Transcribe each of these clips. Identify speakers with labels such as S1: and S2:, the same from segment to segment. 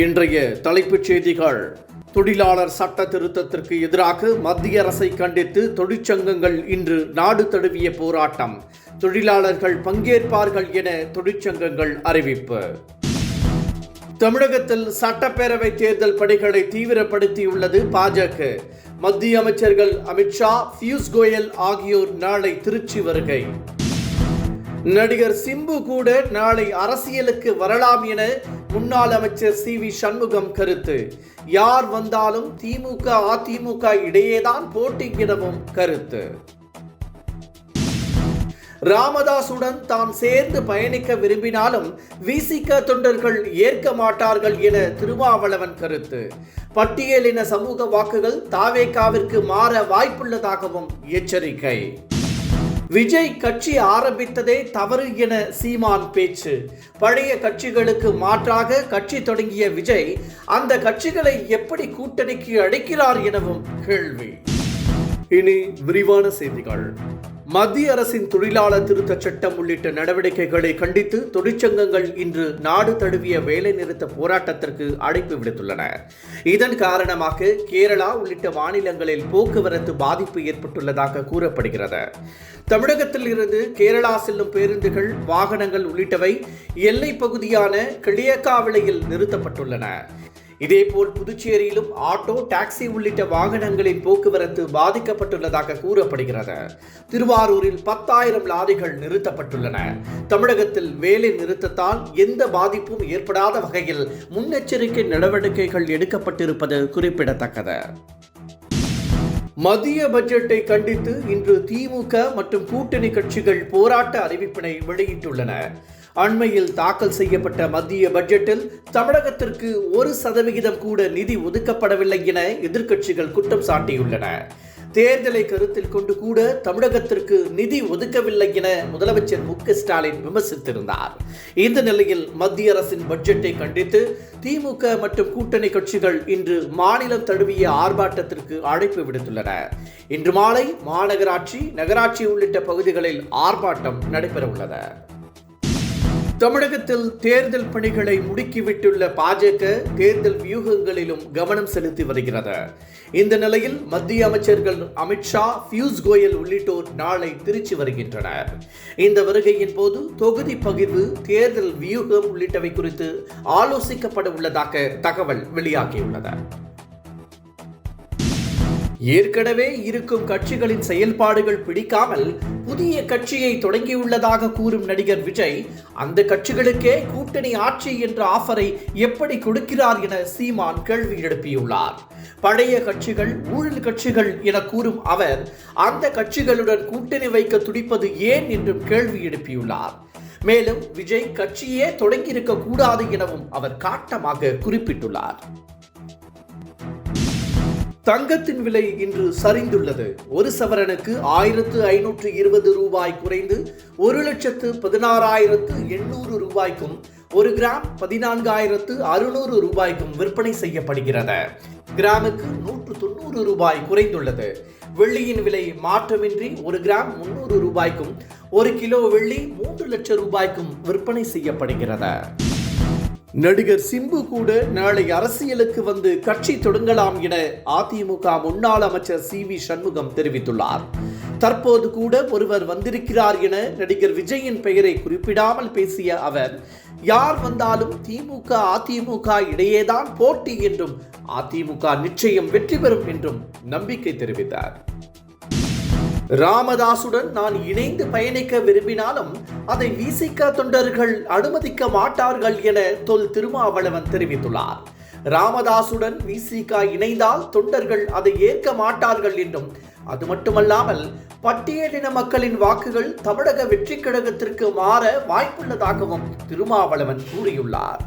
S1: இன்றைய தலைப்புச் செய்திகள். தொழிலாளர் சட்ட திருத்தத்திற்கு எதிராக மத்திய அரசை கண்டித்து தொழிற்சங்கங்கள் இன்று நாடு தழுவிய போராட்டம். தொழிலாளர்கள் பங்கேற்பார்கள் என தொழிற்சங்கங்கள் அறிவிப்பு. தமிழகத்தில் சட்டப்பேரவை தேர்தல் பணிகளை தீவிரப்படுத்தியுள்ளது பாஜக. மத்திய அமைச்சர்கள் அமித்ஷா, பியூஷ் கோயல் ஆகியோர் நாளை திருச்சி வருகை. நடிகர் சிம்பு கூட நாளை அரசியலுக்கு வரலாம் என முன்னாள் அமைச்சர் சி.வி. சண்முகம் கருத்து. யார் வந்தாலும் திமுக அதிமுக இடையேதான் போட்டி எனவும் கருத்து. ராமதாசுடன் தான் சேர்ந்து பயணிக்க விரும்பினாலும் விசிக தொண்டர்கள் ஏற்க மாட்டார்கள் என திருமாவளவன் கருத்து. பட்டியலின சமூக வாக்குகள் தாவேகாவிற்கு மாற வாய்ப்புள்ளதாகவும் எச்சரிக்கை. விஜய் கட்சி ஆரம்பித்ததே தவறு என சீமான் பேச்சு. பழைய கட்சிகளுக்கு மாற்றாக கட்சி தொடங்கிய விஜய் அந்த கட்சிகளை எப்படி கூட்டணிக்கு அழைக்கிறார் எனவும் கேள்வி. இனி விரிவான செய்திகள். மத்திய அரசின் தொழிலாளர் திருத்த சட்டம் உள்ளிட்ட நடவடிக்கைகளை கண்டித்து தொழிற்சங்கங்கள் இன்று நாடு தழுவிய வேலைநிறுத்த போராட்டத்திற்கு அழைப்பு விடுத்துள்ளன. இதன் காரணமாக கேரளா உள்ளிட்ட மாநிலங்களில் போக்குவரத்து பாதிப்பு ஏற்பட்டுள்ளதாக கூறப்படுகிறது. தமிழகத்தில் இருந்து கேரளா செல்லும் பேருந்துகள், வாகனங்கள் உள்ளிட்டவை எல்லை பகுதியான கிளியக்காவிளையில் நிறுத்தப்பட்டுள்ளன. இதேபோல் புதுச்சேரியிலும் ஆட்டோ, டாக்ஸி உள்ளிட்ட வாகனங்களின் போக்குவரத்து பாதிக்கப்பட்டுள்ளதாக கூறப்படுகிறது. திருவாரூரில் 10,000 லாரிகள் நிறுத்தப்பட்டுள்ளன. தமிழகத்தில் வேலை நிறுத்தத்தால் எந்த பாதிப்பும் ஏற்படாத வகையில் முன்னெச்சரிக்கை நடவடிக்கைகள் எடுக்கப்பட்டிருப்பது குறிப்பிடத்தக்கது. மத்திய பட்ஜெட்டை கண்டித்து இன்று திமுக மற்றும் கூட்டணி கட்சிகள் போராட்ட அறிவிப்பினை வெளியிட்டுள்ளன. அண்மையில் தாக்கல் செய்யப்பட்ட மத்திய பட்ஜெட்டில் தமிழகத்திற்கு 1% கூட நிதி ஒதுக்கப்படவில்லை என எதிர்க்கட்சிகள் குற்றம் சாட்டியுள்ளன. தேர்தலை கருத்தில் கொண்டு கூட தமிழகத்திற்கு நிதி ஒதுக்கவில்லை என முதலமைச்சர் மு.க. ஸ்டாலின் விமர்சித்திருந்தார். இந்த நிலையில் மத்திய அரசின் பட்ஜெட்டை கண்டித்து திமுக மற்றும் கூட்டணி கட்சிகள் இன்று மாநிலம் தழுவிய ஆர்ப்பாட்டத்திற்கு அழைப்பு விடுத்துள்ளன. இன்று மாலை மாநகராட்சி, நகராட்சி உள்ளிட்ட பகுதிகளில் ஆர்ப்பாட்டம் நடைபெற உள்ளது. தமிழகத்தில் தேர்தல் பணிகளை முடுக்கிவிட்டுள்ள பாஜக தேர்தல் வியூகங்களிலும் கவனம் செலுத்தி வருகிறது. இந்த நிலையில் மத்திய அமைச்சர்கள் அமித்ஷா, பியூஷ் கோயல் உள்ளிட்டோர் நாளை திருச்சி வருகின்றனர். இந்த வருகையின் போது தொகுதி பகிர்வு, தேர்தல் வியூகம் உள்ளிட்டவை குறித்து ஆலோசிக்கப்பட உள்ளதாக தகவல் வெளியாகியுள்ளது. ஏற்கனவே இருக்கும் கட்சிகளின் செயல்பாடுகள் பிடிக்காமல் புதிய கட்சியை தொடங்கியுள்ளதாக கூறும் நடிகர் விஜய் அந்த கட்சிகளுக்கே கூட்டணி ஆட்சி என்ற ஆஃபரை எப்படி கொடுக்கிறார் என சீமான் கேள்வி எழுப்பியுள்ளார். பழைய கட்சிகள் ஊழல் கட்சிகள் என கூறும் அவர் அந்த கட்சிகளுடன் கூட்டணி வைக்க துடிப்பது ஏன் என்றும் கேள்வி எழுப்பியுள்ளார். மேலும் விஜய் கட்சியே தொடங்கியிருக்க கூடாது எனவும் அவர் காட்டமாக குறிப்பிட்டுள்ளார். தங்கத்தின் விலை இன்று சரிந்துள்ளது. ஒரு சவரனுக்கு 1,520 ரூபாய் குறைந்து 1,16,800 ரூபாய்க்கும், ஒரு கிராம் 14,600 ரூபாய்க்கும் விற்பனை செய்யப்படுகிறது. கிராமுக்கு 190 ரூபாய் குறைந்துள்ளது. வெள்ளியின் விலை மாற்றமின்றி ஒரு கிராம் 300 ரூபாய்க்கும், ஒரு கிலோ வெள்ளி 3 லட்சம் ரூபாய்க்கும் விற்பனை செய்யப்படுகிறது. நடிகர் சிம்பு கூட நாளை அரசியலுக்கு வந்து கட்சி தொடங்கலாம் என அதிமுக முன்னாள் அமைச்சர் சி.வி. சண்முகம் தெரிவித்துள்ளார். தற்போது கூட ஒருவர் வந்திருக்கிறார் என நடிகர் விஜயின் பெயரை குறிப்பிடாமல் பேசிய அவர், யார் வந்தாலும் திமுக அதிமுக இடையேதான் போட்டி என்றும் அதிமுக நிச்சயம் வெற்றி பெறும் என்றும் நம்பிக்கை தெரிவித்தார். ராமதாசுடன் நான் இணைந்து பயணிக்க விரும்பினாலும் அதை விசிக தொண்டர்கள் அனுமதிக்க மாட்டார்கள் என தொல் திருமாவளவன் தெரிவித்துள்ளார். ராமதாசுடன் விசிக இணைந்தால் தொண்டர்கள் அதை ஏற்க மாட்டார்கள் என்றும், அது மட்டுமல்லாமல் பட்டியலின மக்களின் வாக்குகள் தமிழக வெற்றி கழகத்திற்கு மாற வாய்ப்புள்ளதாகவும் திருமாவளவன் கூறியுள்ளார்.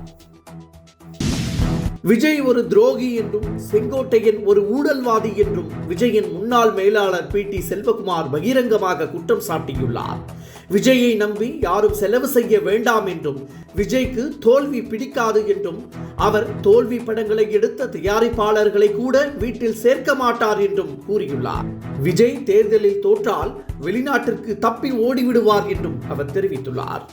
S1: விஜய் ஒரு துரோகி என்றும், செங்கோட்டையன் ஒரு ஊழல்வாதி என்றும் விஜயின் முன்னாள் மேலாளர் பி.டி. செல்வகுமார் பகிரங்கமாக குற்றம் சாட்டியுள்ளார். விஜயை நம்பி யாரும் செலவு செய்ய வேண்டாம் என்றும், விஜய்க்கு தோல்வி பிடிக்காது என்றும், அவர் தோல்வி படங்களை எடுத்த தயாரிப்பாளர்களை கூட வீட்டில் சேர்க்க மாட்டார் என்றும் கூறியுள்ளார். விஜய் தேர்தலில் தோற்றால் வெளிநாட்டிற்கு தப்பி ஓடிவிடுவார் என்றும் அவர் தெரிவித்துள்ளார்.